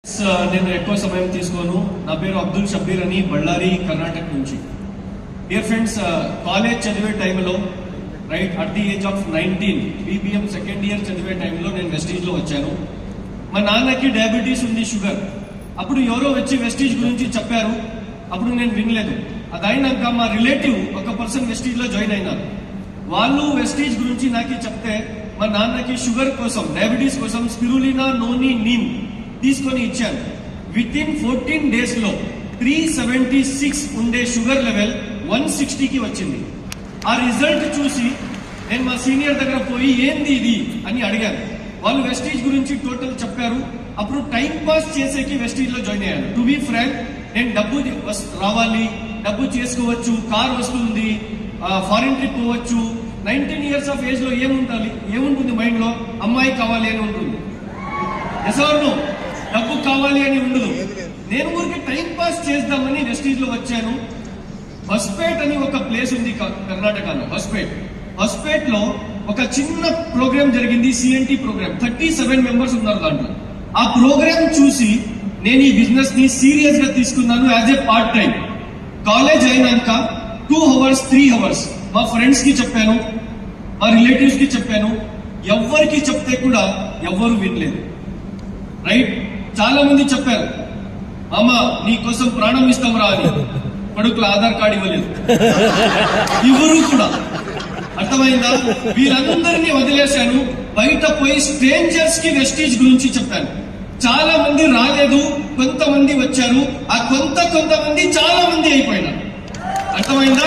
నేను ఎక్కువ సమయం తీసుకోను. నా పేరు అబ్దుల్ షబ్బీర్ అని, బళ్ళారి కర్ణాటక నుంచి. డియర్ ఫ్రెండ్స్, కాలేజ్ చదివే టైంలో right at the age of 19 BBM second year చదివే టైంలో నేను వెస్టీజ్లో వచ్చాను. మా నాన్నకి డయాబెటీస్ ఉంది, షుగర్. అప్పుడు ఎవరో వచ్చి వెస్టీజ్ గురించి చెప్పారు. అప్పుడు నేను వినలేదు. అది అయినాక మా రిలేటివ్ ఒక పర్సన్ వెస్టీజ్లో జాయిన్ అయినారు. వాళ్ళు వెస్టీజ్ గురించి నాకు చెప్తే మా నాన్నకి షుగర్ కోసం, డయాబెటీస్ కోసం స్పిరులినా నోని నీమ్ తీసుకొని ఇచ్చాను. విత్ ఇన్ 14 days లో 376 ఉండే షుగర్ లెవెల్ 160కి వచ్చింది. ఆ రిజల్ట్ చూసి నేను మా సీనియర్ దగ్గర పోయి ఏంది ఇది అని అడిగాను. వాళ్ళు వెస్టీజ్ గురించి టోటల్ చెప్పారు. అప్పుడు టైం పాస్ చేసేకి వెస్టీజ్ లో జాయిన్ అయ్యాను. టు బి ఫ్రాంక్, నేను డబ్బు రావాలి, డబ్బు చేసుకోవచ్చు, కార్ వస్తుంది, ఫారిన్ ట్రిప్ పోవచ్చు. 19 years ఆఫ్ ఏజ్ లో ఏముంటుంది మైండ్ లో? అమ్మాయి కావాలి అని ఉంటుంది, ఎసవర్ను డబ్బు కావాలి అని ఉండదు. నేను ఊరికి టైం పాస్ చేద్దామని వెస్టీజ్ లో వచ్చాను. హస్పేట్ అని ఒక ప్లేస్ ఉంది కర్ణాటకలో. హస్పేట్ లో ఒక చిన్న ప్రోగ్రామ్ జరిగింది, సిఎన్టీ ప్రోగ్రామ్. 37 members ఉన్నారు దాంట్లో. ఆ ప్రోగ్రామ్ చూసి నేను ఈ బిజినెస్ ని సీరియస్ గా తీసుకున్నాను as a part time. College అయినాక 2 hours 3 hours మా ఫ్రెండ్స్ కి చెప్పాను, మా రిలేటివ్స్ కి చెప్పాను. ఎవరికి చెప్తే కూడా ఎవ్వరు వినలేదు. రైట్, చాలా మంది చెప్పారు, మామ నీ కోసం ప్రాణం ఇస్తాం రా అని. కొడుకుల ఆధార్ కార్డు ఇవ్వలేదు ఎవరు కూడా. అర్థమైందా? వీళ్ళందరినీ వదిలేశాను. బయట పోయి స్ట్రేంజర్స్ కి వెస్టీజ్ గురించి చెప్పాను. చాలా మంది రాలేదు, కొంతమంది వచ్చారు. ఆ కొంతమంది చాలా మంది అయిపోయినారు. అర్థమైందా?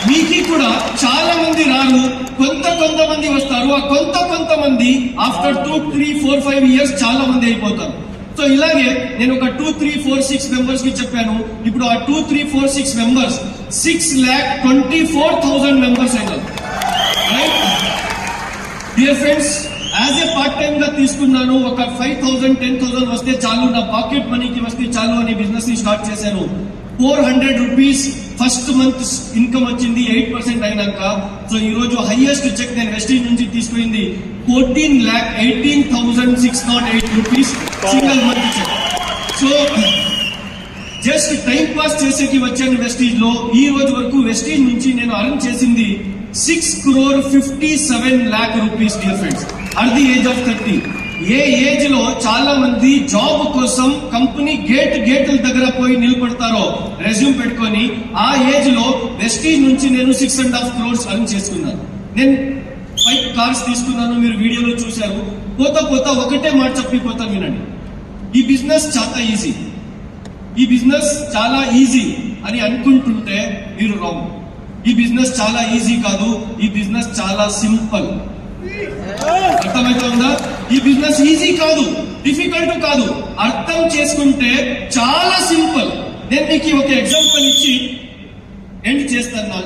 మీకు కూడా చాలా మంది రారు, కొంతమంది వస్తారు. ఆ కొంతమంది ఆఫ్టర్ 2 3 4 5 years చాలా మంది అయిపోతారు. సో ఇలాగే నేను ఒక 2 3 4 6 members కి చెప్పాను. ఇప్పుడు ఆ 2 3 4 6 members 6,24,000 members అయినారు. Right dear friends, as a part time గా తీసుకున్నాను. ఒక 5,000 10,000 వస్తే చాలు, నా పాకెట్ మనీకి వస్తే చాలు అని బిజినెస్ ని స్టార్ట్ చేశాను. 400 rupees ఫస్ట్ మంత్ ఇన్కమ్ వచ్చింది 8% అయినాక. సో ఈ రోజు హైయెస్ట్ చెక్ నేను వెస్టీజ్ నుంచి తీసుకుంది 14,18,608 rupees single month check. So just time pass చేసేకి వచ్చాను వెస్టీజ్ లో. ఈ రోజు వరకు వెస్టీజ్ నుంచి నేను అర్న్ చేసింది 6,57,00,000 rupees dear friends at the age of 30. A age లో చాలా మంది జాబ్ కోసం కంపెనీ గేట్ల దగ్గర పోయి నిలబడతారో రెజ్యూమ్ పెట్టుకొని, ఆ ఏజ్ లో వెస్టీజ్ నుంచి నేను 6.5 crores అర్న్ చేసుకున్నాను. నేను 5 cars తీసుకున్నాను, మీరు వీడియోలో చూశారు. పోతా ఒకటే మాట చెప్పిపోతాను, వినండి. ఈ బిజినెస్ చాలా ఈజీ అని అనుకుంటుంటే మీరు రాంగ్. ఈ బిజినెస్ చాలా ఈజీ కాదు, ఈ బిజినెస్ చాలా సింపుల్. అర్థమవుతుందా? ఈ బిజినెస్ ఈజీ కాదు, డిఫికల్ట్ కాదు, అర్థం చేసుకుంటే చాలా సింపుల్. నేను మీకు ఒక ఎగ్జాంపుల్ ఇచ్చి ఎండ్ చేస్తాను.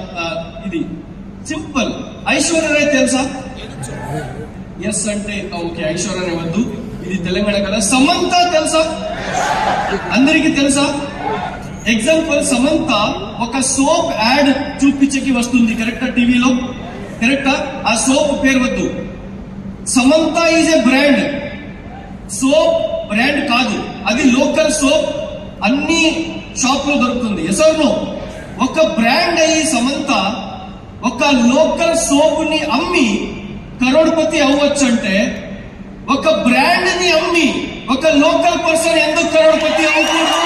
ఇది సింపుల్. ఐశ్వర్య రాయ్ తెలుసా? ఎస్ అంటే ఓకే, ఐశ్వర్య రాయ్ వద్దు, ఇది తెలంగాణ కదా. సమంత తెలుసా? అందరికి తెలుసా? ఎగ్జాంపుల్, సమంత ఒక సోప్ యాడ్ చూపించకి వస్తుంది, కరెక్టా? టీవీలో, కరెక్టా? ఆ సోప్ పేరు వద్దు. Samantha is a brand, soap brand కాదు. అది లోకల్ సోప్, అన్ని షాప్ లో దొరుకుతుంది. Yes or no? ఒక బ్రాండ్ అయ్యి సమంత ఒక లోకల్ సోప్ ని అమ్మి కరోడ్పతి అవ్వచ్చు అంటే, ఒక బ్రాండ్ ని అమ్మి ఒక లోకల్ పర్సన్ ఎందుకు కరోడ్పతి అవ్వకూడదు?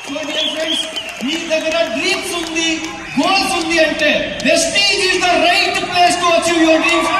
సో డియర్ ఫ్రెండ్స్, మీ దగ్గర డ్రీమ్స్ ఉంది, గోల్స్ ఉంది అంటే Vestige is the right place to achieve your dreams.